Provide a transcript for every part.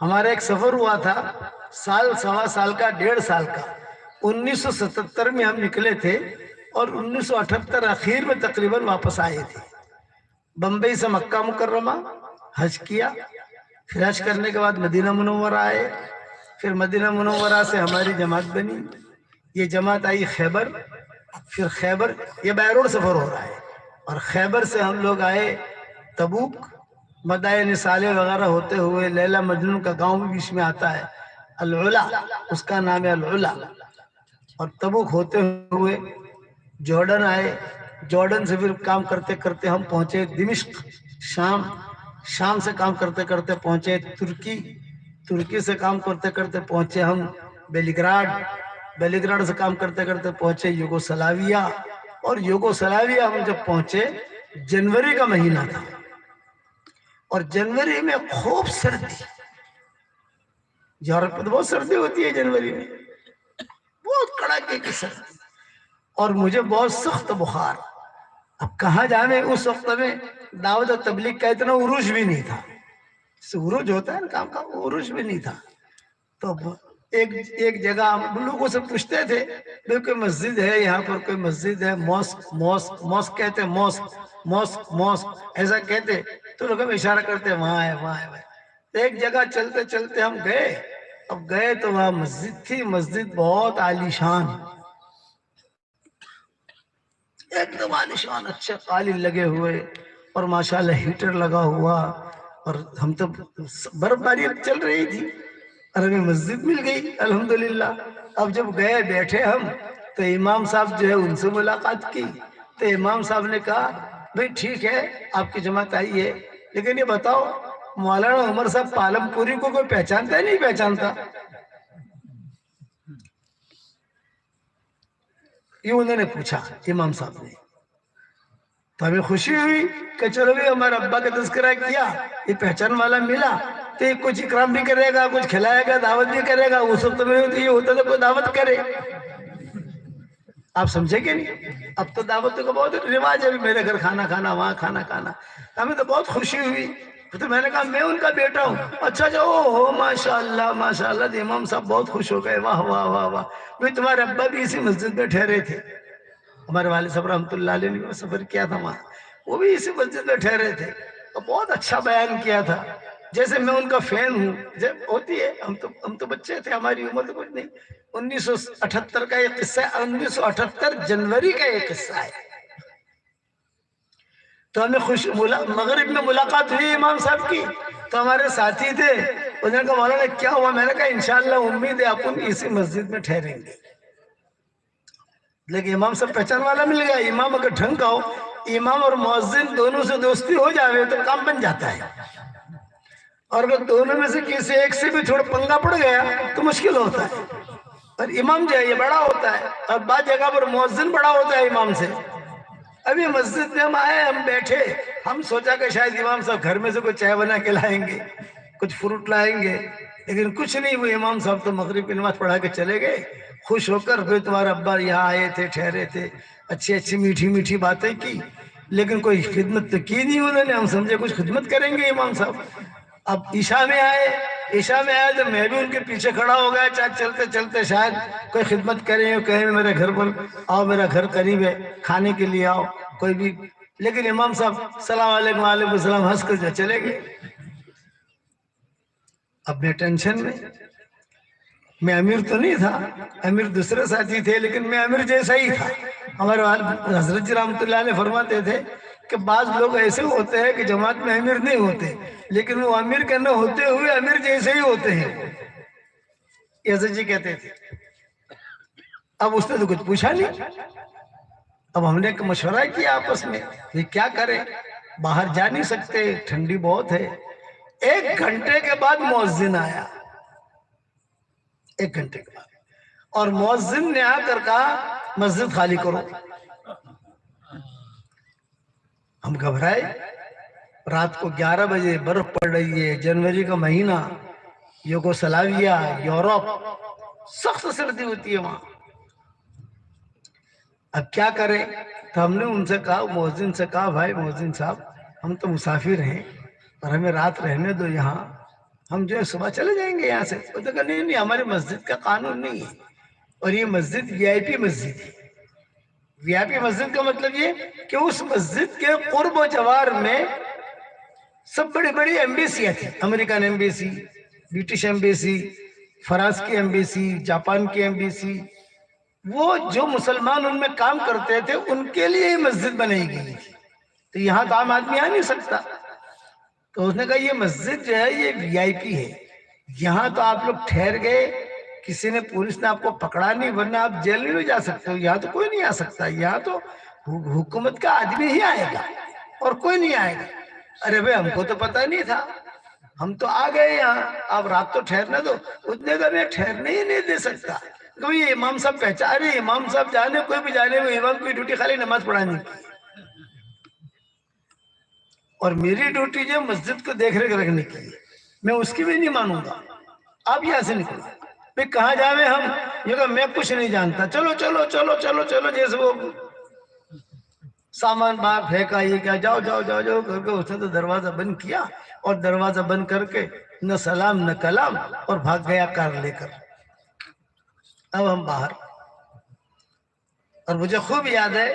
ہمارا ایک سفر ہوا تھا سال سوا سال کا 1.5 سال کا 1977 میں ہم نکلے تھے اور 1978 اخیر میں تقریباً واپس آئے تھے. بمبئی سے مکہ مکرمہ حج کیا، پھر حج کرنے کے بعد مدینہ منورہ آئے، پھر مدینہ منورہ سے ہماری جماعت بنی. یہ جماعت آئی خیبر، پھر خیبر یہ بیرون سفر ہو رہا ہے، اور خیبر سے ہم لوگ آئے تبوک، مدائن صالح وغیرہ ہوتے ہوئے لیلا مجنون کا گاؤں بھی بیچ میں آتا ہے، العلا اس کا نام ہے العلا، اور تبوک ہوتے ہوئے جارڈن آئے. جارڈن سے پھر کام کرتے کرتے ہم پہنچے دمشق شام، شام سے کام کرتے کرتے پہنچے ترکی، ترکی سے کام کرتے کرتے پہنچے ہم بیلیگراڈ، بیلیگراڈ سے کام کرتے کرتے پہنچے یوگوسلاویا، اور یوگوسلاویا ہم جب پہنچے جنوری کا مہینہ تھا، اور جنوری میں خوب سردی، یورپ میں بہت سردی ہوتی ہے جنوری میں، بہت کڑاکے کی سردی، اور مجھے بہت سخت بخار. اب کہاں جانے، اس وقت میں دعوت و تبلیغ کا اتنا عروج بھی نہیں تھا، عروج ہوتا ہے نا کام کا، عروج بھی نہیں تھا. تو ایک جگہ ہم لوگوں سے پوچھتے تھے کوئی مسجد ہے یہاں پر، کوئی مسجد ہے، موسک موسک موسک کہتے ہیں، موسک موسک موسک ایسا کہتے، تو لوگ ہمیں اشارہ کرتے وہاں ہے وہاں ہے. ایک جگہ چلتے چلتے ہم گئے، اب گئے تو وہاں مسجد تھی، مسجد بہت عالی شان، ایک دم عالی شان، اچھے قالین لگے ہوئے، اور ماشاءاللہ ہیٹر لگا ہوا، اور ہم تو برف باری چل رہی تھی اور ہمیں مسجد مل گئی الحمدللہ. اب جب گئے بیٹھے ہم تو امام صاحب جو ہے ان سے ملاقات کی، تو امام صاحب نے کہا بھئی ٹھیک ہے آپ کی جماعت آئی ہے، لیکن یہ بتاؤ مولانا عمر صاحب پالم پوری کو کوئی پہچانتا ہے نہیں پہچانتا؟ یہ انہوں نے پوچھا امام صاحب نے. تو ہمیں خوشی ہوئی کہ چلو بھی ہمارے ابا کا تذکرہ کیا، یہ پہچان والا ملا، تو یہ کچھ اکرام بھی کرے گا، کچھ کھلائے گا، دعوت بھی کرے گا. اس وقت میں یہ ہوتا تھا کوئی دعوت کرے، آپ سمجھے کہ نہیں؟ اب تو دعوت کا بہت رواج ہے، میرے گھر کھانا کھانا، وہاں کھانا کھانا. ہمیں تو بہت خوشی ہوئی. تو میں نے کہا میں ان کا بیٹا ہوں. اچھا جو ہو ماشاءاللہ ماشاءاللہ. تو امام صاحب بہت خوش ہو گئے، واہ واہ واہ واہ، بھئی تمہارے ابا بھی اسی مسجد میں ٹھہرے تھے، ہمارے والد صاحب رحمۃ اللہ علیہ نے سفر کیا تھا وہاں، وہ بھی اسی مسجد میں ٹھہرے تھے، اور بہت اچھا بیان کیا تھا، جیسے میں ان کا فین ہوں. جب ہوتی ہے، ہم تو بچے تھے، ہماری عمر تو کچھ نہیں. 1978 کا یہ قصہ ہے، 1978 جنوری کا یہ قصہ ہے. تو ہمیں مغرب میں ملاقات ہوئی امام صاحب کی، تو ہمارے ساتھی تھے، انہوں نے کہا مولانا کیا ہوا؟ میں نے کہا انشاءاللہ امید ہے اپن اسی مسجد میں ٹھہریں گے. لیکن امام صاحب پہچان والا مل گیا. امام اگر ڈھنگ کا ہو، امام اور مؤذن دونوں سے دوستی ہو جائے تو کام بن جاتا ہے، اور اگر دونوں میں سے کسی ایک سے بھی تھوڑا پنگا پڑ گیا تو مشکل ہوتا ہے. اور امام جو ہے یہ بڑا ہوتا ہے، اور بعض جگہ پر مؤذن بڑا ہوتا ہے امام سے. ابھی مسجد میں ہم آئے، ہم بیٹھے، ہم سوچا کہ شاید امام صاحب گھر میں سے کوئی چائے بنا کے لائیں گے، کچھ فروٹ لائیں گے، لیکن کچھ نہیں. وہ امام صاحب تو مغرب کی نماز پڑھا کے چلے گئے، خوش ہو کر. پھر تمہارے ابا یہاں آئے تھے، ٹھہرے تھے، اچھی اچھی میٹھی میٹھی باتیں کی، لیکن کوئی خدمت تو کی نہیں انہوں نے. ہم سمجھے کچھ خدمت کریں گے امام صاحب. اب عشاء میں آئے تو میں بھی ان کے پیچھے کھڑا ہو گیا، چلتے چلتے شاید کوئی خدمت کریں، کہیں میرے گھر پر آؤ، میرا گھر قریب ہے، کھانے کے لیے آؤ کوئی بھی. لیکن امام صاحب السلام علیکم وعلیکم السلام ہنس کر چلے گئے. اب میں ٹینشن میں امیر تو نہیں تھا، امیر دوسرے ساتھی تھے، لیکن میں امیر جیسا ہی تھا. ہمارے حضرت جی رحمۃ اللہ علیہ فرماتے تھے کہ بعض لوگ ایسے ہوتے ہیں کہ جماعت میں امیر نہیں ہوتے، لیکن وہ امیر کے نہ ہوتے ہوئے امیر جیسے ہی ہوتے ہیں. ایسے جی کہتے تھے. اب اس نے تو کچھ پوچھا نہیں. اب ہم نے ایک مشورہ کیا آپس میں، یہ کیا کریں، باہر جا نہیں سکتے، ٹھنڈی بہت ہے. 1 گھنٹے کے بعد مؤذن آیا، 1 گھنٹے کے بعد، اور مؤذن نے آ کر کہا مسجد خالی کرو. ہم گھبرائے. رات کو 11 بجے برف پڑ رہی ہے، جنوری کا مہینہ، یوگوسلاویا، یورپ، سخت سردی ہوتی ہے وہاں. اب کیا کریں؟ تو ہم نے ان سے کہا، مؤذن سے کہا، بھائی مؤذن صاحب ہم تو مسافر ہیں اور ہمیں رات رہنے دو یہاں، ہم جو ہے صبح چلے جائیں گے یہاں سے. وہ تو کہا نہیں نہیں ہماری مسجد کا قانون نہیں ہے, اور یہ مسجد وی آئی پی مسجد ہے. وی آئی پی مسجد کا مطلب یہ کہ اس مسجد کے قرب و جوار میں سب بڑی بڑی ایمبیسیاں تھیں. American embassy, British embassy, France کی ایمبیسی, جاپان کی ایمبیسی. وہ جو مسلمان ان میں کام کرتے تھے ان کے لیے یہ مسجد بنائی گئی تھی. تو یہاں تو عام آدمی آ نہیں سکتا. تو اس نے کہا یہ مسجد جو ہے یہ وی آئی پی ہے, یہاں تو آپ لوگ ٹھہر گئے, کسی نے پولیس نے آپ کو پکڑا نہیں, ورنہ آپ جیل میں بھی جا سکتے ہو. یہاں تو کوئی نہیں آ سکتا, یہاں تو حکومت کا آدمی ہی آئے گا اور کوئی نہیں آئے گا. ارے بھائی ہم کو تو پتہ نہیں تھا, ہم تو آ گئے یہاں, آپ رات تو ٹھہرنے دو. اس نے کہا میں ٹھہرنے ہی نہیں دے سکتا. کہ یہ امام صاحب پہچان رہے, امام صاحب جانے کوئی بھی جانے, وہ امام کی ڈیوٹی خالی نماز پڑھانی کی, اور میری ڈیوٹی جو مسجد کو دیکھ ریکھ رکھنے کی ہے, میں اس کی بھی نہیں مانوں گا. آپ یہاں سے نکلو. میں کہاں جاوے ہم, یہ کہ میں کچھ نہیں جانتا, چلو چلو چلو چلو چلو, جیسے وہ سامان باہر پھینکا, یہ کیا, جاؤ جاؤ جاؤ جاؤ کر کے اس نے تو دروازہ بند کیا, اور دروازہ بند کر کے نہ سلام نہ کلام, اور بھاگ گیا کار لے کر. اب ہم باہر, اور مجھے خوب یاد ہے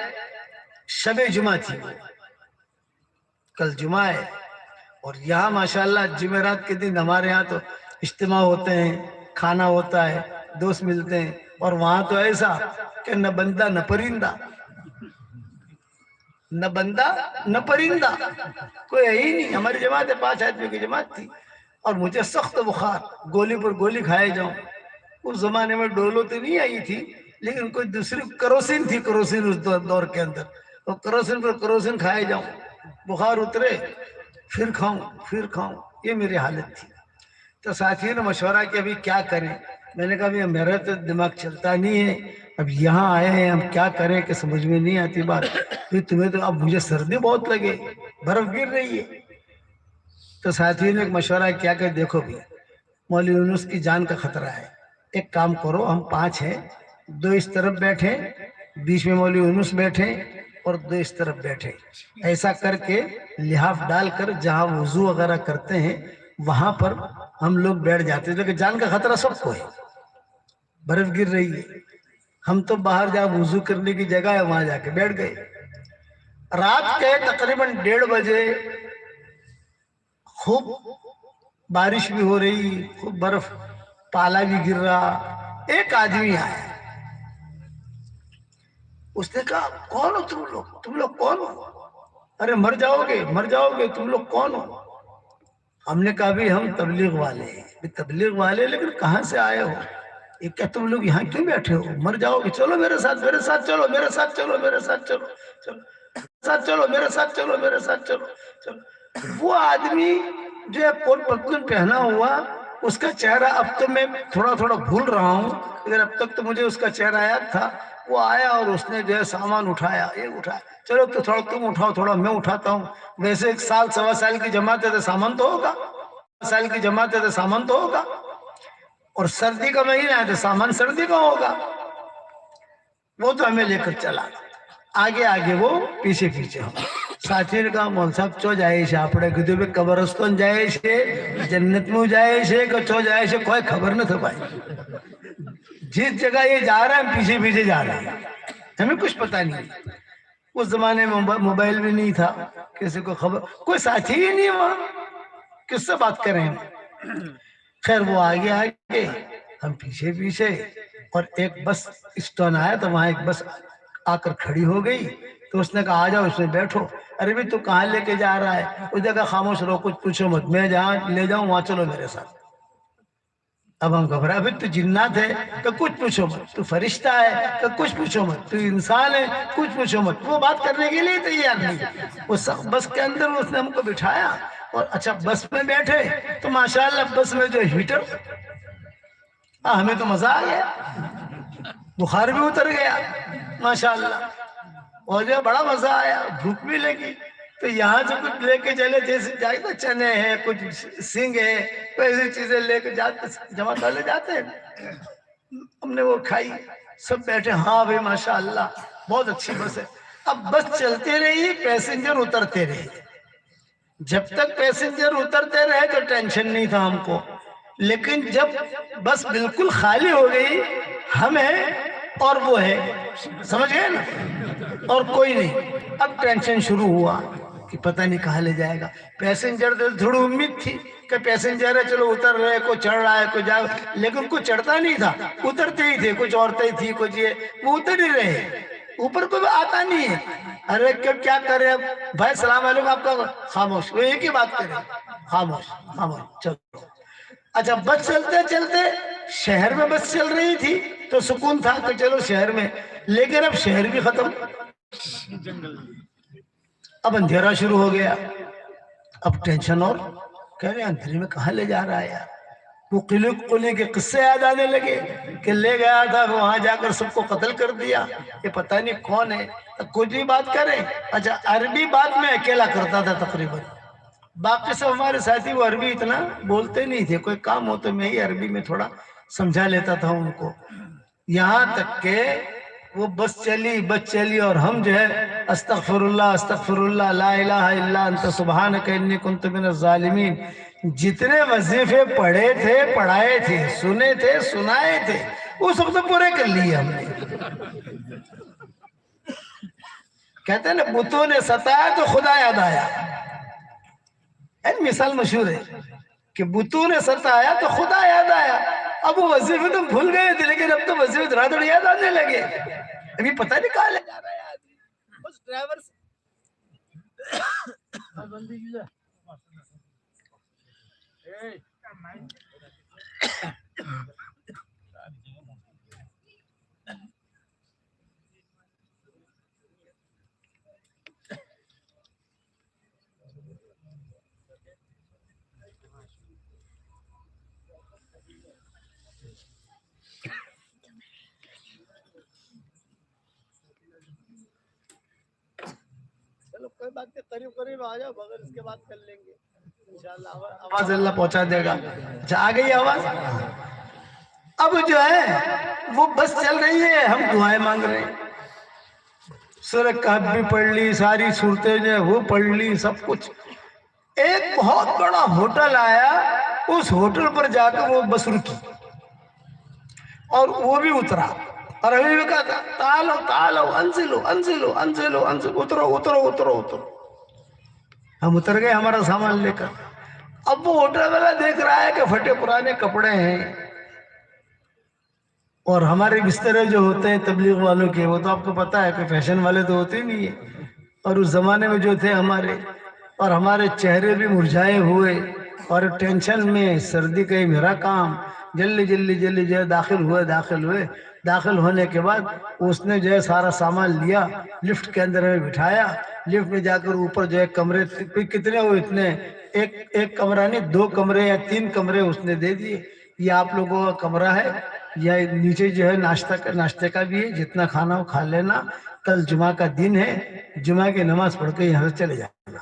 شب جمعہ تھی, کل جمعہ ہے, اور یہاں ماشاءاللہ جمعرات کے دن ہمارے یہاں تو اجتماع ہوتے ہیں, کھانا ہوتا ہے, دوست ملتے ہیں. اور وہاں تو ایسا کہ نہ بندہ نہ پرندہ, نہ بندہ نہ پرندہ, کوئی ہے ہی نہیں. ہماری جماعت 5 آدمی کی جماعت تھی, اور مجھے سخت بخار, گولی پر گولی کھائے جاؤں. اس زمانے میں ڈولو تو نہیں آئی تھی, لیکن کوئی دوسری کروسین تھی, کروسین اس دور کے اندر, اور کروسین پر کروسین کھائے جاؤں, بخار اترے پھر کھاؤں پھر کھاؤں, یہ میری حالت تھی. تو ساتھیوں نے مشورہ کیا ابھی کیا کریں. میں نے کہا میرا تو دماغ چلتا نہیں ہے, اب یہاں آئے ہیں ہم کیا کریں کہ سمجھ میں نہیں آتی بات. تمہیں تو اب مجھے سردی بہت لگے, برف گر رہی ہے. تو ساتھیوں نے ایک مشورہ کیا کہ دیکھو بھی مولوی یونس کی جان کا خطرہ ہے, ایک کام کرو, ہم 5 ہیں, 2 اس طرف بیٹھے, بیچ میں مولوی یونس بیٹھے, اور 2 اس طرف بیٹھے. ایسا کر کے لحاف ڈال کر جہاں وضو وغیرہ کرتے ہیں وہاں پر ہم لوگ بیٹھ جاتے ہیں, لیکن جان کا خطرہ سب کو ہے, برف گر رہی ہے. ہم تو باہر جہاں وضو کرنے کی جگہ ہے وہاں جا کے بیٹھ گئے. رات کے تقریباً 1:30 بجے خوب بارش بھی ہو رہی, خوب برف پالا بھی گر رہا. ایک آدمی آیا, اس نے کہا کون ہو تم لوگ کون ہو؟ ارے مر جاؤ گے, تم لوگ کون ہو؟ ہم نے کہا بھی ہم تبلیغ والے ہیں. تبلیغ والے, لیکن کہاں سے آئے ہو؟ یہ کیا تم لوگ یہاں کیوں بیٹھے ہو؟ مر جاؤ گے, چلو میرے ساتھ چلو, میرے ساتھ چلو, میرے ساتھ چلو, ساتھ چلو, میرے ساتھ چلو, میرے ساتھ چلو, چلو. وہ آدمی جو ہے کوٹ پتلون پہنا ہوا, اس کا چہرہ اب تو میں تھوڑا تھوڑا بھول رہا ہوں, لیکن اب تک تو مجھے اس کا چہرہ یاد تھا. وہ آیا اور اس نے جو ہے سامان اٹھایا, یہ اٹھایا, چلو تو تھوڑا تم اٹھاؤ, تھوڑا میں اٹھاتا ہوں. ویسے 1 سال 1.25 سال کی جماعت ہے تو سامان تو ہوگا, سامان تو ہوگا, اور سردی کا مہینہ ہے تو سامان سردی کا ہوگا. وہ تو ہمیں لے کر چلا, آگے آگے وہ پیچھے پیچھے ہو. ساتھی نے کہا مول صاحب چو جائے سے اپنے گدے پہ قبرستان جائے سے, جنت میں جائے سے, کہ چو جائے سے کوئی خبر نہ تھا بھائی. جس جگہ یہ جا رہا ہے ہم پیچھے پیچھے جا رہے ہیں, ہمیں کچھ پتا نہیں. اس زمانے میں موبائل بھی نہیں تھا, کسی کو خبر, کوئی ساتھی ہی نہیں وہاں, کس سے بات کریں ہم. خیر وہ آگے آگے ہم پیچھے پیچھے, اور ایک بس اسٹان آیا تو وہاں ایک بس آ کر کھڑی ہو گئی. تو اس نے کہا آ جاؤ, اس میں بیٹھو. ارے بھی تو کہاں لے کے جا رہا ہے؟ اس جگہ خاموش رہو, کچھ پوچھو مت, میں جہاں لے جاؤں وہاں چلو میرے ساتھ. اب ہم گھبرا, ابھی تو جنات ہے کہ کچھ پوچھو مت, تو فرشتہ ہے کہ کچھ پوچھو مت, تو انسان ہے کچھ پوچھو مت. وہ بات کرنے کے لیے تیار نہیں. اس بس کے اندر اس نے ہم کو بٹھایا, اور اچھا بس میں بیٹھے تو ماشاءاللہ بس میں جو ہیٹر, ہمیں تو مزہ آ گیا, بخار بھی اتر گیا ماشاءاللہ, اور جو بڑا مزہ آیا, بھوک بھی لگی. تو یہاں سے کچھ لے کے چلے, جیسے جائے نا چنے ہیں, کچھ سنگ ہے, ایسی چیزیں لے کے جاتے جماعت والے جاتے ہیں. ہم نے وہ کھائی, سب بیٹھے, ہاں بھائی ماشاءاللہ بہت اچھی بس ہے. اب بس چلتے رہی, پیسنجر اترتے رہے. جب تک پیسنجر اترتے رہے تو ٹینشن نہیں تھا ہم کو، لیکن جب بس بالکل خالی ہو گئی ہمیں اور وہ ہے، سمجھ گئے نا، اور کوئی نہیں، اب ٹینشن شروع ہوا کہ پتہ نہیں کہاں لے جائے گا۔ پیسنجر تھوڑی امید تھی کہ پیسنجر ہے، چلو اتر رہے، کوئی چڑھ رہا ہے کوئی جا، لیکن کوئی چڑھتا نہیں تھا، اترتے ہی تھے، کچھ عورتیں تھی کچھ یہ، وہ اتر ہی رہے، اوپر کوئی آتا نہیں ہے۔ ارے کیا کرے اب بھائی، السلام علیکم، آپ کا خاموش، وہ ایک ہی بات کرے، خاموش خاموش، چلو۔ اچھا بس چلتے چلتے شہر میں بس چل رہی تھی تو سکون تھا کہ چلو شہر میں، لیکن اب شہر بھی ختم، اب اندھیرا شروع ہو گیا، اب ٹینشن، اور کہہ رہے اندھیرے میں کہاں لے جا رہا ہے یار۔ وہ قلعے کے قصے یاد آنے لگے کہ لے گیا تھا وہاں جا کر سب کو قتل کر دیا، یہ پتہ نہیں کون ہے، کچھ بھی بات کریں۔ اچھا عربی بات میں اکیلا کرتا تھا تقریباً، باقی سب ہمارے ساتھی وہ عربی اتنا بولتے نہیں تھے، کوئی کام ہو تو میں ہی عربی میں تھوڑا سمجھا لیتا تھا ان کو، یہاں تک کہ وہ بس چلی اور ہم جو ہے استغفر اللہ لا الہ الا انت سبحانک انی کنت من الظالمین، جتنے وظیفے پڑھے تھے پڑھائے تھے، سنے تھے سنائے تھے، وہ سب تو پورے کر لیے ہم نے۔ کہتے ہیں نا بتوں نے ستایا تو خدا یاد آیا، مثال مشہور ہے کہ بتوں نے ستایا تو خدا یاد آیا۔ اب وہ وظیفے تو بھول گئے تھے، لیکن اب تو وظیفے دھڑا دھڑ یاد آنے لگے، ابھی پتہ نہیں کہاں لے جا رہا ہے آدمی، بس ڈرائیور سے چلو کوئی بات نہیں، قریب قریب آ جاؤ، مگر اس کے بعد کر لیں گے انشاءاللہ، آواز اللہ پہنچا دے گا۔ اچھا آ گئی آواز؟ اب جو ہے وہ بس چل رہی ہے، ہم دعائیں مانگ رہے ہیں، سورہ کہف بھی پڑھ لی، ساری صورتیں جو ہے وہ پڑھ لی، سب کچھ۔ ایک بہت بڑا ہوٹل آیا، اس ہوٹل پر جا کر وہ بس رکی اور وہ بھی اترا، اور ہمیں بھی کہا تھا تعالو تعالو انزلو انزلو انزلو انزلو، اترو اترو اترو اترو۔ ہم اتر گئے ہمارا سامان لے کر۔ اب وہ ہوٹل والا دیکھ رہا ہے کہ پھٹے پرانے کپڑے ہیں، اور ہمارے بسترے جو ہوتے ہیں تبلیغ والوں کے، وہ تو آپ کو پتہ ہے کہ فیشن والے تو ہوتے نہیں ہیں، اور اس زمانے میں جو تھے ہمارے، اور ہمارے چہرے بھی مرجھائے ہوئے، اور ٹینشن میں، سردی کا ہی میرا کام، جلدی جلدی جلدی جو ہے داخل ہوئے، داخل ہونے کے بعد اس نے جو ہے سارا سامان لیا، لفٹ کے اندر ہمیں بٹھایا، لفٹ میں جا کر اوپر جو ہے کمرے کتنے ہوئے، اتنے ایک کمرہ نہیں، 2 کمرے یا 3 کمرے اس نے دے دیے، یہ آپ لوگوں کا کمرہ ہے، یا نیچے جو ہے ناشتے کا بھی ہے، جتنا کھانا ہو کھا لینا، کل جمعہ کا دن ہے، جمعہ کی نماز پڑھ کے یہاں سے چلے جانا۔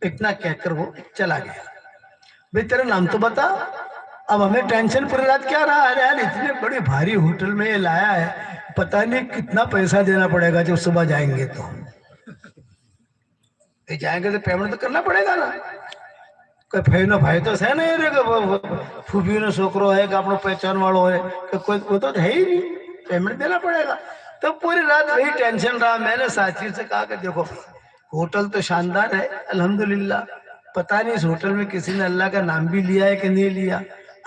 اتنا کہہ کر وہ چلا گیا۔ بھئی تیرا نام تو بتا۔ اب ہمیں ٹینشن پوری رات کیا رہا ہے، یار اتنے بڑے بھاری ہوٹل میں یہ لایا ہے، پتہ نہیں کتنا پیسہ دینا پڑے گا جب صبح جائیں گے تو، جائیں گے تو پیمنٹ تو کرنا پڑے گا نا، کوئی بھائیو بھائی تو ہے نہیں رہے، پھوپیو نے سوکرو ہے کہ اپنا پہچان والو ہے کہ کوئی، وہ تو ہے ہی نہیں، پیمنٹ دینا پڑے گا۔ تو پوری رات وہی ٹینشن رہا۔ میں نے ساتھیوں سے کہا کہ دیکھو ہوٹل تو شاندار ہے الحمدللہ، پتہ نہیں اس ہوٹل میں کسی نے اللہ کا نام بھی لیا ہے کہ نہیں لیا،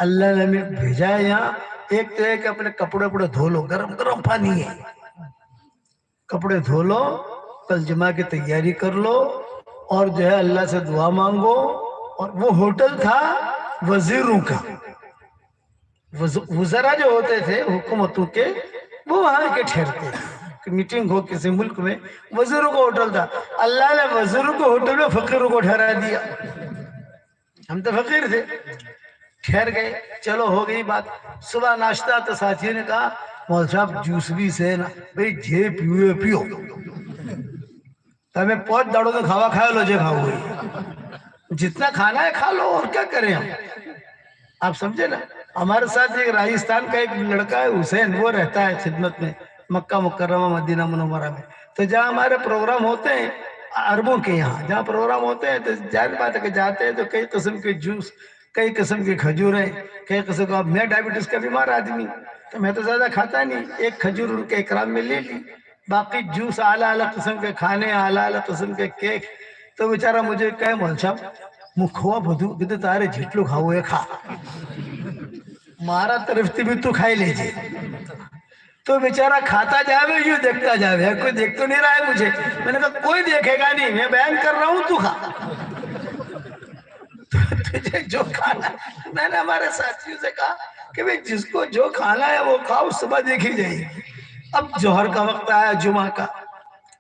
اللہ نے ہمیں بھیجا ہے یہاں، ایک تو ہے کہ اپنے کپڑے دھو لو، گرم گرم پانی ہے، کپڑے دھو لو، کل جمعہ کی تیاری کر لو، اور جو ہے اللہ سے دعا مانگو۔ اور وہ ہوٹل تھا وزیروں کا، وزراء جو ہوتے تھے حکومتوں کے، وہ وہاں کے ٹھہرتے تھے، کہ میٹنگ ہو کسی ملک میں، وزیروں کا ہوٹل تھا۔ اللہ نے وزیروں کو ہوٹل میں فقیروں کو ٹھہرا دیا، ہم تو فقیر تھے، ٹھہر گئے۔ چلو ہو گئی بات، صبح ناشتہ تو ساتھیوں نے کہا مول صاحب جوس بھی سے نا، بھئی جے پیو تو ہمیں 5 داڑوں میں کھاوا کھایا لو، جے کھاؤ گئی، جتنا کھانا ہے کھا لو، اور کیا کریں ہم، آپ سمجھے نا۔ ہمارے ساتھ ایک راجستھان کا ایک لڑکا ہے حسین، وہ رہتا ہے خدمت میں مکہ مکرمہ مدینہ منورہ میں، تو جہاں ہمارے پروگرام ہوتے ہیں عربوں کے یہاں جہاں پروگرام ہوتے ہیں تو ظاہر بات ہے کہ جاتے ہیں تو کئی قسم کے جوس، کئی قسم کی کھجوریں، کئی قسم کا، میں ڈائبٹیز کا بیمار آدمی تو میں تو زیادہ کھاتا نہیں، ایک کھجور ان کے اکرام میں لے لی، باقی جوس اعلیٰ اعلیٰ قسم کے کھانے، اعلیٰ اعلیٰ قسم کے کیک. تو بیچارہ مجھے کہے مول صاحب مو کھوا بدو کدھر تارے جھٹلو کھاؤ ہے کھا مارا طرفتی بھی تو کھائی لیجیے. تو بیچارہ کھاتا جاوے یوں دیکھتا جاوے، کوئی دیکھ تو نہیں رہا ہے مجھے. میں نے کہا کوئی دیکھے گا نہیں، میں بیان کر رہا ہوں تو کھا. تجھے جو کھانا، میں نے ہمارے ساتھیوں سے کہا کہ بھئی جس کو جو کھانا ہے وہ کھاؤ، صبح دیکھی جائے گی. اب جوہر کا وقت آیا، جمعہ کا،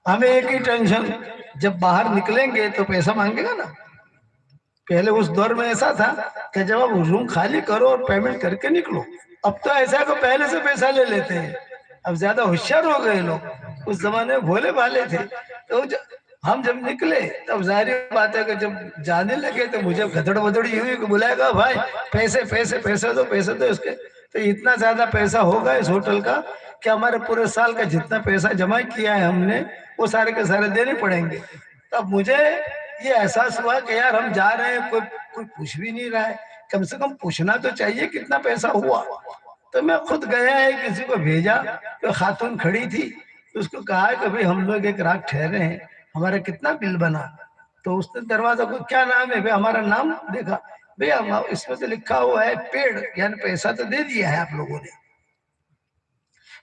ہمیں ایک ہی ٹینشن، جب باہر نکلیں گے تو پیسہ مانگے گا نا. پہلے اس دور میں ایسا تھا کہ جب آپ روم خالی کرو اور پیمنٹ کر کے نکلو. اب تو ایسا ہے کہ پہلے سے پیسہ لے لیتے ہیں. اب زیادہ ہوشیار ہو گئے لوگ، اس زمانے میں بھولے بھالے تھے. تو ہم جب نکلے تب ظاہر بات ہے کہ جب جانے لگے تو مجھے گھدڑ بدڑی ہوئی کہ بلائے گا بھائی پیسے پیسے پیسے دو پیسے دو اس کے. تو اتنا زیادہ پیسہ ہوگا اس ہوٹل کا کہ ہمارے پورے سال کا جتنا پیسہ جمع کیا ہے ہم نے وہ سارے کے سارے دینے پڑیں گے. تب مجھے یہ احساس ہوا کہ یار ہم جا رہے ہیں، کوئی پوچھ بھی نہیں رہا ہے، کم سے کم پوچھنا تو چاہیے کتنا پیسہ ہوا. تو میں خود گیا ہے، کسی کو بھیجا، تو خاتون کھڑی تھی، اس کو کہا کہ بھئی ہم لوگ ایک رات ٹھہرے ہیں، ہمارا کتنا بل بنا. تو اس نے دروازہ کو کیا نام ہے، بھئی ہمارا نام دیکھا، بھئی اس میں تو لکھا ہوا ہے پیڑ، یعنی پیسہ تو دے دیا ہے آپ لوگوں نے.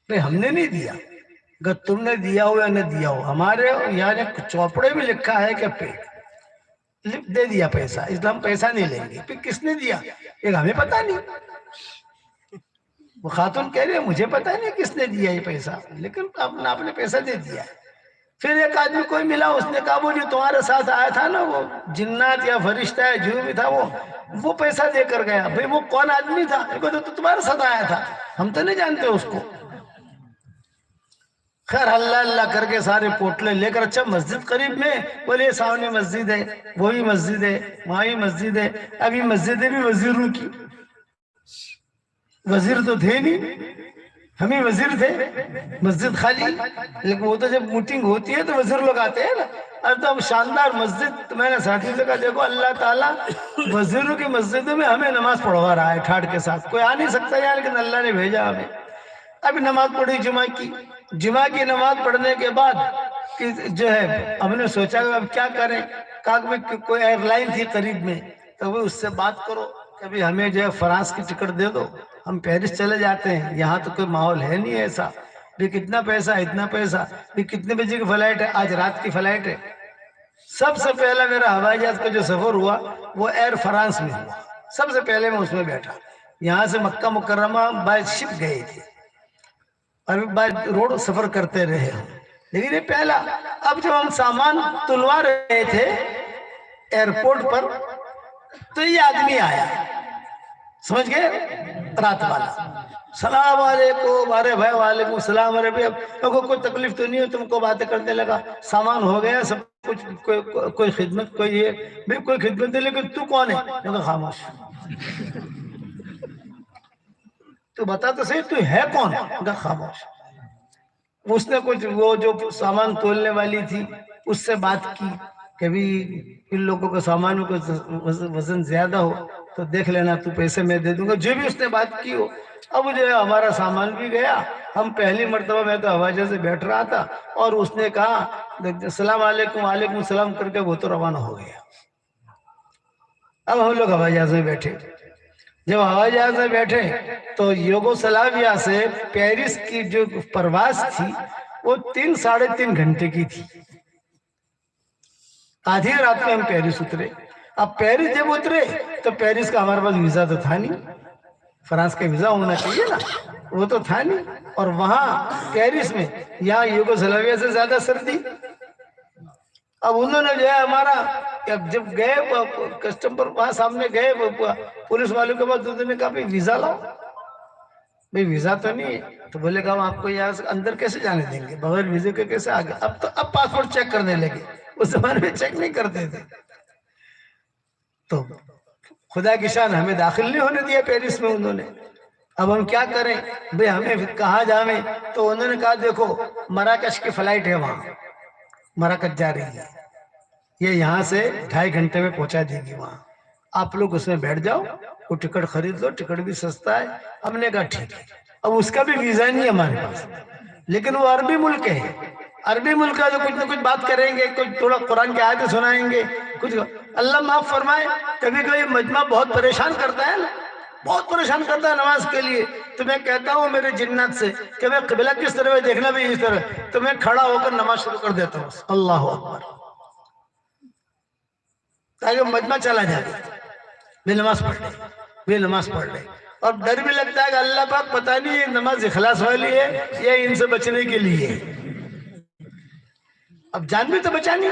بھئی ہم نے نہیں دیا. اگر تم نے دیا ہو یا نہ دیا ہو، ہمارے یعنی چوپڑے میں لکھا ہے کہ پیڑ دے دیا پیسہ، اسلام پیسہ نہیں لیں گے. پھر کس نے دیا، ایک ہمیں پتہ نہیں. وہ خاتون کہہ رہی ہے مجھے پتہ نہیں کس نے دیا یہ پیسہ، لیکن آپ نے پیسہ دے دیا ہے. پھر ایک آدمی کوئی ملا، اس نے کہا وہ جو تمہارے ساتھ آیا تھا نا، وہ جنات یا فرشتہ ہے جو بھی تھا وہ پیسہ دے کر گیا. بھئی وہ کون آدمی تھا؟ تو تمہارے ساتھ آیا تھا، ہم تو نہیں جانتے اس کو. خیر اللہ اللہ کر کے سارے پوٹلے لے کر، اچھا مسجد قریب میں، بولے سامنے مسجد ہے، وہی مسجد ہے، وہی مسجد ہے. ابھی مسجد بھی وزیروں کی، وزیر تو تھے نہیں، ہمیں وزیر تھے، مسجد خالی. لیکن وہ تو جب میٹنگ ہوتی ہے تو وزیر لوگ آتے ہیں نا. اب تو شاندار مسجد. تو میں نے ساتھی سے کہا دیکھو اللہ تعالیٰ وزیروں کی مسجدوں میں ہمیں نماز پڑھوا رہا ہے ٹھاٹ کے ساتھ. کوئی آ نہیں سکتا یار، لیکن اللہ نے بھیجا ہمیں. ابھی نماز پڑھی جمعہ کی. جمعہ کی نماز پڑھنے کے بعد جو ہے ہم نے سوچا کہ اب کیا کریں. کہا کہ کوئی ایئر لائن تھی قریب میں، تو وہ اس سے بات کرو کہ بھی ہمیں جو ہے فرانس کی ٹکٹ دے دو، ہم پیرس چلے جاتے ہیں، یہاں تو کوئی ماحول ہے نہیں ایسا. بھی کتنا پیسہ، اتنا پیسہ. بھی کتنے بجے کی فلائٹ ہے؟ آج رات کی فلائٹ ہے. سب سے پہلا میرا ہوائی جہاز کا جو سفر ہوا وہ ایئر فرانس میں ہوا. سب سے پہلے میں اس میں بیٹھا. یہاں سے مکہ مکرمہ بائی شپ گئے تھے اور بائی روڈ سفر کرتے رہے. لیکن یہ پہلا. اب جب ہم سامان تلوا رہے تھے ایئرپورٹ پر تو یہ آدمی آیا، سمجھ گئے، رات والا. سلام علیکم. ارے بھائی وعلیکم السلام. ارے بھائی اب کوئی تکلیف تو نہیں ہے؟ تم کو باتیں کرنے لگا، سامان ہو گیا سب کچھ، کوئی خدمت، کوئی یہ بھی کوئی خدمت ہے، لیکن تو کون ہے؟ میں کہا خاموش، تو بتا تو صحیح تو ہے کون؟ میں کہا خاموش. اس نے کچھ وہ جو سامان تولنے والی تھی اس سے بات کی کہ بھی ان لوگوں کو سامان میں کوئی وزن زیادہ ہو تو دیکھ لینا، تو پیسے میں دے دوں گا، جو بھی اس نے بات کی ہو. اب جو ہے ہمارا سامان بھی گیا. ہم پہلی مرتبہ، میں تو ہوائی جہاز سے بیٹھ رہا تھا اور اس نے کہا السلام علیکم، وعلیکم السلام کر کے وہ تو روانہ ہو گیا. اب ہم لوگ ہوائی جہاز میں بیٹھے. جب ہوائی جہاز میں بیٹھے تو یوگوسلاویا سے پیرس کی جو پرواز تھی وہ 3-3.5 گھنٹے کی تھی. آدھی رات میں ہم پیرس اترے. اب پیرس جب اترے تو پیرس کا ہمارے پاس ویزا تو تھا نہیں، فرانس کا ویزا ہونا چاہیے نا، وہ تو تھا نہیں. اور وہاں پیرس میں یہاں یوگوسلاویا سے زیادہ سردی. اب انہوں نے جو ہے ہمارا جب گئے کسٹم پر وہاں سامنے گئے پولیس والوں کے بعد انہوں نے کہا بھئی ویزا لاؤ. بھئی ویزا تو نہیں ہے. تو بولے کہ ہم آپ کو یہاں سے اندر کیسے جانے دیں گے، بغیر ویزے کے کیسے آگے. اب پاسپورٹ چیک کرنے لگے، اس زمانے میں چیک نہیں کرتے تھے. تو خدا کی شان ہمیں داخل نہیں ہونے دیا پیرس میں انہوں نے. اب ہم کیا کریں بھئی، ہمیں کہاں جاویں؟ تو انہوں نے کہا دیکھو مراکش کی فلائٹ ہے، وہاں مراکش جا رہی ہے. یہ یہاں سے 2.5 گھنٹے میں پہنچا دے گی وہاں، آپ لوگ اس میں بیٹھ جاؤ، وہ ٹکٹ خرید لو، ٹکٹ بھی سستا ہے۔ ہم نے کہا ٹھیک ہے۔ اب اس کا بھی ویزا نہیں ہے ہمارے پاس، لیکن وہ عربی ملک ہے، عربی ملک کا جو کچھ نہ کچھ بات کریں گے، کچھ تھوڑا قرآن کی آیتیں سنائیں گے، کچھ اللہ معاف فرمائے کبھی کبھی مجمع بہت پریشان کرتا ہے نا، بہت پریشان کرتا ہے نماز کے لیے، تو میں کہتا ہوں میرے جنات سے کہ میں قبلہ کس طرح ہے دیکھنا بھی اس طرح، تو میں کھڑا ہو کر نماز شروع کر دیتا ہوں، اللہ اکبر، تاکہ مجمع چلا جائے، بھی نماز پڑھ لے، بھی نماز پڑھ لے۔ اور ڈر بھی لگتا ہے کہ اللہ پاک پتہ نہیں یہ نماز اخلاص والی ہے یا ان سے بچنے کے لیے، اب جان بھی تو بچانی،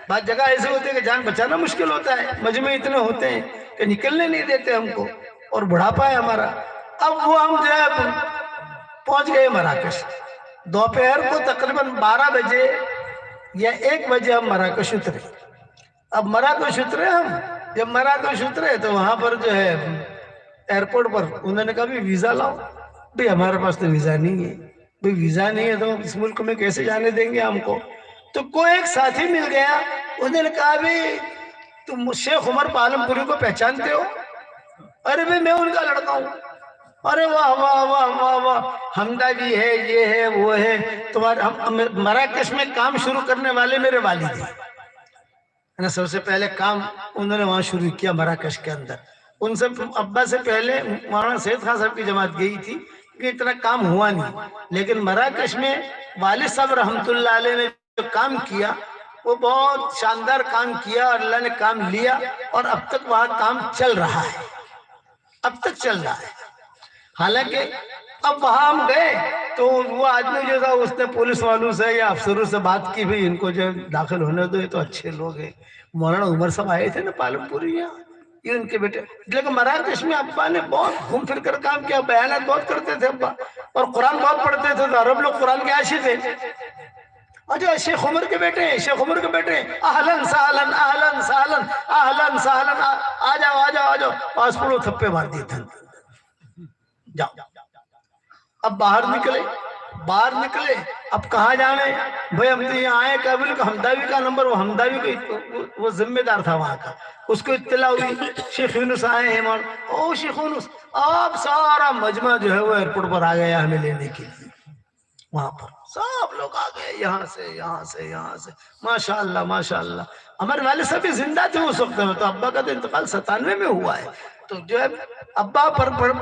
بعض جگہ ایسے ہوتے ہیں کہ جان بچانا مشکل ہوتا ہے، مجمع اتنے ہوتے ہیں کہ نکلنے نہیں دیتے ہم کو، اور بڑھاپا ہے ہمارا۔ اب وہ ہم جو ہے پہنچ گئے مراکش، دوپہر کو تقریباً 12 بجے یا 1 بجے ہم مراکش اترے۔ اب مراکش اترے ہم، جب مراکش اترے تو وہاں پر جو ہے ایئرپورٹ پر انہوں نے کہا بھی ویزا لاؤ، بھی ہمارے پاس تو ویزا نہیں ہے، بھی ویزا نہیں ہے تو اس ملک میں کیسے جانے دیں گے ہم کو؟ تو کوئی ایک ساتھی مل گیا، انہوں نے کہا بھی تم شیخ عمر پالم پوری کو پہچانتے ہو؟ ارے بھی میں ان کا لڑکا ہوں۔ ارے واہ واہ واہ واہ واہ، حمدہ بھی ہے، یہ ہے وہ ہے، تمہارے مراکش میں کام شروع کرنے والے میرے والد ہیں، سب سے پہلے کام انہوں نے وہاں شروع کیا مراکش کے اندر۔ ان سے ابا سے پہلے مولانا سید خان صاحب کی جماعت گئی تھی کہ اتنا کام ہوا نہیں، لیکن مراکش میں والد صاحب رحمت اللہ علیہ نے جو کام کیا وہ بہت شاندار کام کیا، اور اللہ نے کام لیا، اور اب تک وہاں کام چل رہا ہے، اب تک چل رہا ہے۔ حالانکہ اب وہاں ہم گئے تو وہ آدمی جو تھا اس نے پولیس والوں سے یا افسروں سے بات کی، بھی ان کو جو داخل ہونے دو، یہ تو اچھے لوگ ہیں۔ مولانا عمر صاحب آئے تھے نا پالم پوری یہاں، یہ ان کے بیٹے، لیکن مراکش میں ابا نے بہت گھوم پھر کر کام کیا، بیانات بہت کرتے تھے ابا، اور قرآن بہت پڑھتے تھے، تو عرب لوگ قرآن کے عاشق تھے۔ اچھا شیخ عمر کے بیٹے ہیں، شیخ عمر کے بیٹے ہیں، اہلاً سہلاً اہلاً سہلاً اہلاً سہلاً، آ جاؤ آ جاؤ آ جاؤ، پاسپورٹ وہ تھپے مار دیے تھے، جاؤ۔ اب باہر نکلے، اب کہاں جانے بھائی، ہم تو یہاں آئے قابل کا حمداوی کا نمبر، وہ حمداوی کا وہ ذمہ دار تھا وہاں کا، اس کو اطلاع ہوئی شیخ یونس آئے ہیں، او شیخ یونس، اب سارا مجمع جو ہے وہ ایئرپورٹ پر آ گیا ہمیں لینے کے لیے، وہاں پر سب لوگ آ گئے، یہاں سے ماشاءاللہ ماشاءاللہ۔ ہمارے والد صاحب بھی زندہ تھے اس وقت میں، تو ابا کا تو انتقال 97 میں ہوا ہے، تو جو ہے ابا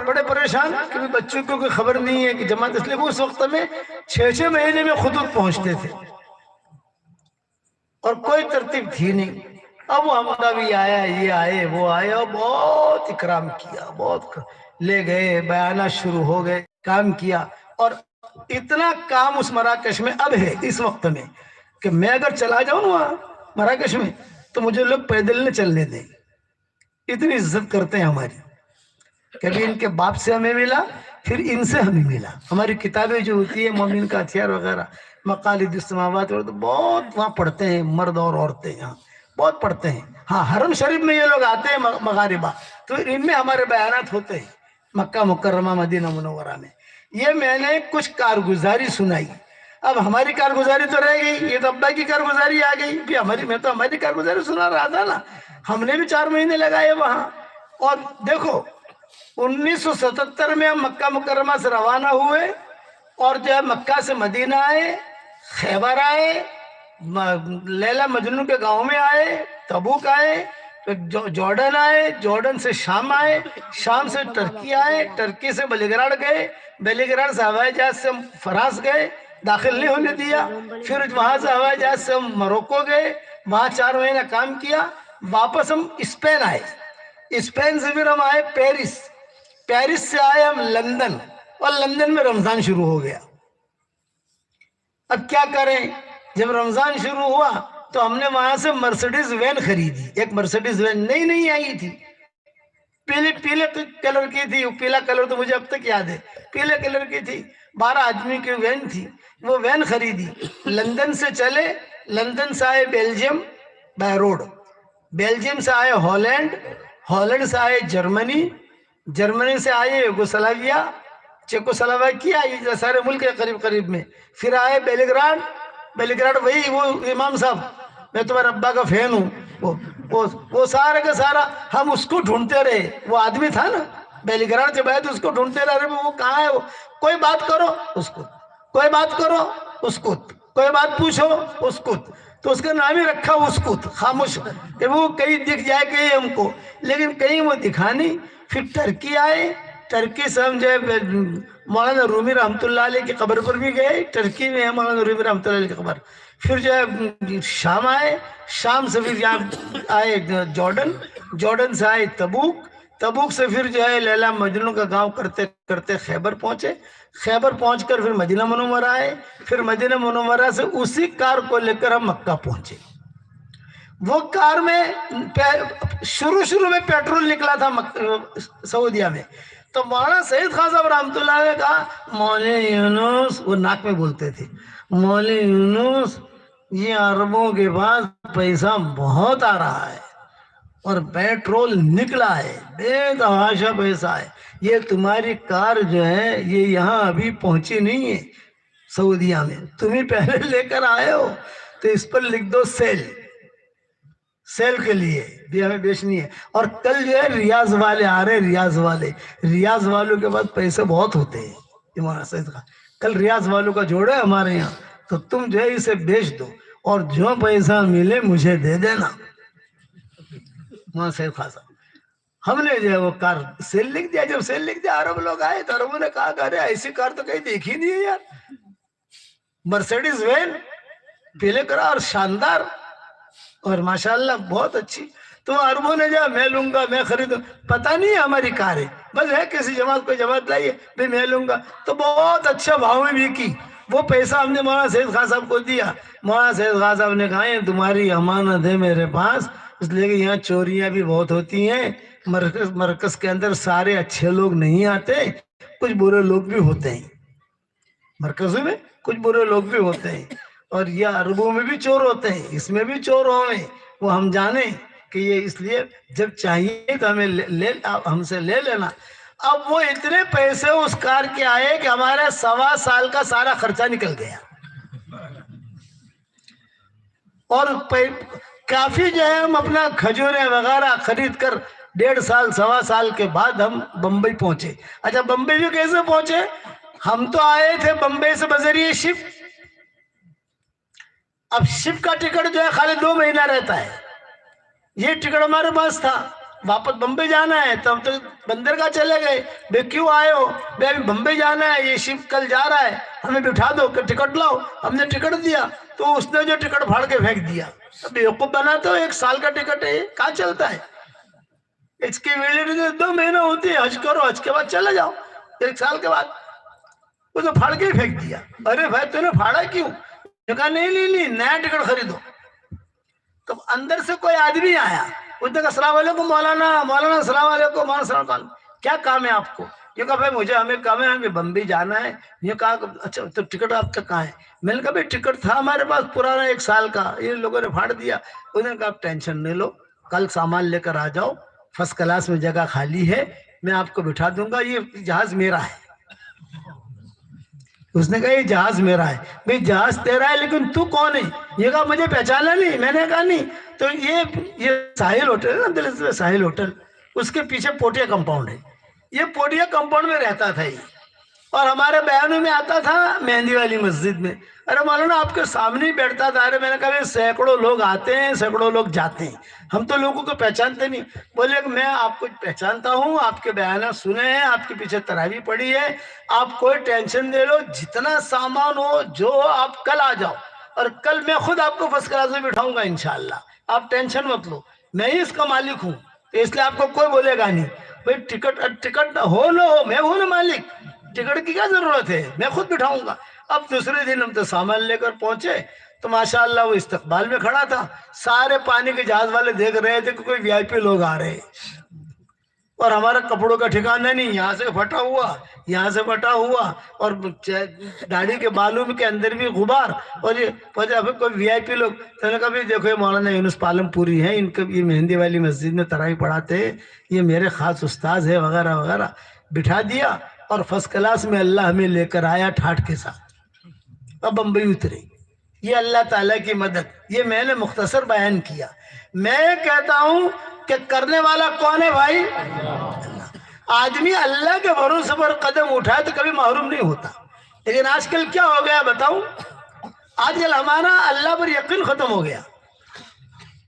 بڑے پریشان کہ بچوں کو کوئی خبر نہیں ہے کہ جماعت، اس لیے وہ اس وقت میں 6 مہینے میں خطوط پہنچتے تھے اور کوئی ترتیب تھی نہیں۔ اب وہ حمدہ بھی آیا، یہ آئے وہ آئے، اور بہت اکرام کیا، بہت لے گئے، بیانات شروع ہو گئے، کام کیا، اور اتنا کام اس مراکش میں اب ہے اس وقت میں کہ میں اگر چلا جاؤں نا وہاں مراکش میں تو مجھے لوگ پیدل نہ چلنے دیں، اتنی عزت کرتے ہیں ہماری۔ کبھی ان کے باپ سے ہمیں ملا، پھر ان سے ہمیں ملا، ہماری کتابیں جو ہوتی ہیں مومن کا ہتھیار وغیرہ، مقالید السماوات، بہت وہاں پڑھتے ہیں، مرد اور عورتیں یہاں بہت پڑھتے ہیں۔ ہاں حرم شریف میں یہ لوگ آتے ہیں مغاربہ، تو ان میں ہمارے بیانات ہوتے ہیں، مکہ مکرمہ مدینہ منورہ میں۔ یہ میں نے کچھ کارگزاری سنائی، اب ہماری کارگزاری تو رہ گئی، یہ تو ابا کی کارگزاری آ گئی، میں تو ہماری کارگزاری سنا رہا تھا نا، ہم نے بھی 4 مہینے لگائے وہاں۔ اور دیکھو 1977 میں ہم مکہ مکرمہ سے روانہ ہوئے، اور جو ہے مکہ سے مدینہ آئے، خیبر آئے، لیلا مجنون کے گاؤں میں آئے، تبوک آئے، جارڈن آئے، جارڈن سے شام آئے، شام سے ٹرکی آئے، ٹرکی سے بلیگراڈ گئے، بلیگراڈ سے ہوائی جہاز سے ہم فرانس گئے، داخل نہیں ہونے دیا، پھر وہاں سے ہوائی جہاز سے ہم موروکو گئے، وہاں 4 مہینہ کام کیا، واپس ہم اسپین آئے، اسپین سے پھر ہم آئے پیرس، پیرس سے آئے ہم لندن، اور لندن میں رمضان شروع ہو گیا۔ اب کیا کریں، جب رمضان شروع ہوا تو ہم نے وہاں سے مرسیڈیز وین خریدی، ایک مرسیڈیز وین نئی آئی تھی، پیلے کلر کی تھی، پیلا کلر تو مجھے اب تک یاد ہے، پیلے کلر کی تھی، 12 آدمی کی وین تھی، وہ وین خریدی، لندن سے چلے، لندن سے آئے بیلجیم بائی روڈ، بیلجیم سے آئے ہالینڈ، ہالینڈ سے آئے جرمنی، جرمنی سے آئے یوگوسلاویا، چیکوسلواکیا، یہ سارے ملک ہے قریب قریب میں، پھر آئے بیلگراڈ، بیلگراڈ وہی وہ امام صاحب میں تمہارے ابا کا فین ہوں، وہ سارے کا سارا ہم اس کو ڈھونڈتے رہے، وہ آدمی تھا نا بیلی گراڑ سے بیٹھ اس کو ڈھونڈتے رہے، وہ کہاں ہے، وہ کوئی بات کرو اس کو، کوئی بات کرو اس کو، کوئی بات پوچھو اس کو، تو اس کا نام ہی رکھا اسکت، خاموش، کہ وہ کہیں دکھ جائے کہیں ہم کو، لیکن کہیں وہ دکھا نہیں۔ پھر ٹرکی آئے، ٹرکی سے ہم جو ہے مولانا رومی رحمۃ اللہ علیہ کی قبر پر بھی گئے، ٹرکی میں ہے مولانا رومی رحمۃ اللہ علیہ کی قبر۔ پھر جو ہے شام آئے، شام سے پھر یہاں آئے جارڈن، جارڈن سے آئے تبوک، تبوک سے پھر جو ہے لیلا مجنون کا گاؤں کرتے کرتے خیبر پہنچے، خیبر پہنچ کر پھر مدینہ منورہ آئے، پھر مدینہ منورہ سے اسی کار کو لے کر ہم مکہ پہنچے۔ وہ کار میں شروع میں پیٹرول نکلا تھا سعودیہ میں، تو مولانا سید خان صاحب رحمۃ اللہ نے کہا مولوی یونس، وہ ناک میں بولتے تھے، مولوی یونس یہ عربوں کے پاس پیسہ بہت آ رہا ہے اور پیٹرول نکلا ہے، بے تحاشا پیسہ ہے، یہ تمہاری کار جو ہے یہ یہاں ابھی پہنچی نہیں ہے سعودیہ میں، تمہیں پہلے لے کر آئے ہو، تو اس پر لکھ دو سیل، سیل کے لیے بھی ہمیں بیچنی ہے۔ اور کل جو ہے ریاض والے آ رہے، ریاض والوں کے پاس پیسے بہت ہوتے ہیں، مولانا سید خان کل ریاض والوں کا جوڑا ہے ہمارے یہاں، تو تم جو ہے اسے بیچ دو اور جو پیسہ ملے مجھے دے دینا۔ مولانا سید خان صاحب ہم نے جو ہے وہ کار سیل لکھ دیا، جب سیل لکھ دیا عرب لوگ آئے تو عربوں نے کہا کہ ارے ایسی کار تو کہیں دیکھی نہیں ہے یار، مرسیڈیز وین پیلے کرا اور شاندار اور ماشاءاللہ بہت اچھی، تو عربوں نے جو میں لوں گا، میں خریدوں، پتہ نہیں ہے ہماری کار ہے، بس ہے کسی جماعت کو جماعت لائیے بھائی میں لوں گا، تو بہت اچھا بھاؤ میں بھی کی۔ وہ پیسہ ہم نے مولانا سید خان صاحب کو دیا، مولانا سید خان صاحب نے کہا یہ تمہاری امانت ہے میرے پاس، اس لیے کہ یہاں چوریاں بھی بہت ہوتی ہیں، مرکز کے اندر سارے اچھے لوگ نہیں آتے، کچھ برے لوگ بھی ہوتے ہیں، مرکزوں میں کچھ برے لوگ بھی ہوتے ہیں، اور یہ عربوں میں بھی چور ہوتے ہیں، اس میں بھی چور ہوئے، وہ ہم جانیں کہ یہ اس لیے جب چاہیے تو ہمیں ہم سے لے لینا۔ اب وہ اتنے پیسے اس کار کے آئے کہ ہمارا 1.25 سال کا سارا خرچہ نکل گیا، اور کافی جو ہے ہم اپنا کھجورے وغیرہ خرید کر 1.5 سال 1.25 سال کے بعد ہم بمبئی پہنچے۔ اچھا بمبئی بھی کیسے پہنچے؟ ہم تو آئے تھے بمبئی سے بذریعہ شپ، اب شپ کا ٹکٹ جو ہے خالی 2 مہینہ رہتا ہے، یہ ٹکٹ ہمارے پاس تھا، واپس بمبئی جانا ہے، تو ہم تو بندرگاہ چلے گئے، بھئی کیوں آئے ہو؟ بھئی ابھی بمبئی جانا ہے، یہ شپ کل جا رہا ہے، ہمیں بٹھا دو کہ ٹکٹ لاؤ، ہم نے ٹکٹ دیا تو اس نے جو ٹکٹ پھاڑ کے پھینک دیا، بیوقوف بنا تو 1 سال کا ٹکٹ ہے، کہاں چلتا ہے، اس کی ویلیڈیٹی 2 مہینہ ہوتی ہے، حج کرو حج کے بعد چلے جاؤ، 1 سال کے بعد وہ تو پھاڑ کے پھینک دیا۔ ارے بھائی تو نے پھاڑا کیوں؟ نے کہا نہیں نیا ٹکٹ خریدو۔ تو اندر سے کوئی آدمی آیا، اس نے کہا السلام علیکم مولانا، مولانا السلام علیکم، مولانا السلام علیکم، کیا کام ہے آپ کو؟ یہ کہا بھائی ہمیں کام ہے، ہمیں بمبئی جانا ہے۔ یہ کہا اچھا تو ٹکٹ آپ کا کہاں ہے؟ میں نے کہا بھائی ٹکٹ تھا ہمارے پاس پرانا 1 سال کا، یہ لوگوں نے پھاڑ دیا۔ انہوں نے کہا آپ ٹینشن نہیں لو، کل سامان لے کر آ جاؤ، فرسٹ کلاس میں جگہ خالی ہے، میں آپ کو بٹھا دوں گا، یہ جہاز میرا ہے۔ اس نے کہا یہ جہاز میرا ہے۔ بھئی جہاز تیرا ہے لیکن تو کون ہے؟ یہ کہا مجھے پہچانا نہیں۔ میں نے کہا نہیں۔ تو یہ ساحل ہوٹل ہے نا دلی میں، ساحل ہوٹل، اس کے پیچھے پوٹیا کمپاؤنڈ ہے، یہ پوٹیا کمپاؤنڈ میں رہتا تھا یہ، اور ہمارے بیانوں میں آتا تھا مہندی والی مسجد میں۔ ارے مولانا آپ کے سامنے ہی بیٹھتا تھا۔ ارے میں نے کہا سینکڑوں لوگ آتے ہیں، سینکڑوں لوگ جاتے ہیں، ہم تو لوگوں کو پہچانتے نہیں۔ بولے کہ میں آپ کو پہچانتا ہوں، آپ کے بیانات سنے ہیں، آپ کے پیچھے تراویح پڑھی ہے، آپ کوئی ٹینشن دے لو، جتنا سامان ہو جو آپ کل آ جاؤ، اور کل میں خود آپ کو فرسٹ کلاس میں بٹھاؤں گا انشاءاللہ، آپ ٹینشن مت لو، میں ہی اس کا مالک ہوں، اس لیے آپ کو کوئی بولے گا نہیں۔ بھئی ٹکٹ ہو نہ ہو، میں ہوں نا مالک، ٹکٹ کی کیا ضرورت ہے، میں خود بٹھاؤں گا۔ اب دوسرے دن ہم تو سامان لے کر پہنچے تو ماشاءاللہ وہ استقبال میں کھڑا تھا، سارے پانی کے جہاز والے دیکھ رہے تھے کہ کوئی وی آئی پی لوگ آ رہے ہیں، اور ہمارا کپڑوں کا ٹھکانہ نہیں، یہاں سے پھٹا ہوا، یہاں سے پھٹا ہوا، اور داڑھی کے بالوں کے اندر بھی غبار، اور یہ کوئی وی آئی پی لوگ۔ تو نے کہا دیکھو یہ مولانا یونس پالم پوری ہے، ان کو یہ مہندی والی مسجد میں تراویح پڑھاتے ہیں، یہ میرے خاص استاذ ہے وغیرہ وغیرہ، بٹھا دیا، اور فرسٹ کلاس میں اللہ ہمیں لے کر آیا ٹھاٹھ کے ساتھ۔ اب بمبئی اترے، یہ اللہ تعالیٰ کی مدد، یہ میں نے مختصر بیان کیا۔ میں کہتا ہوں کہ کرنے والا کون ہے بھائی؟ آدمی اللہ کے بھروسے پر قدم اٹھائے تو کبھی محروم نہیں ہوتا، لیکن آج کل کیا ہو گیا بتاؤں؟ آج کل ہمارا اللہ پر یقین ختم ہو گیا۔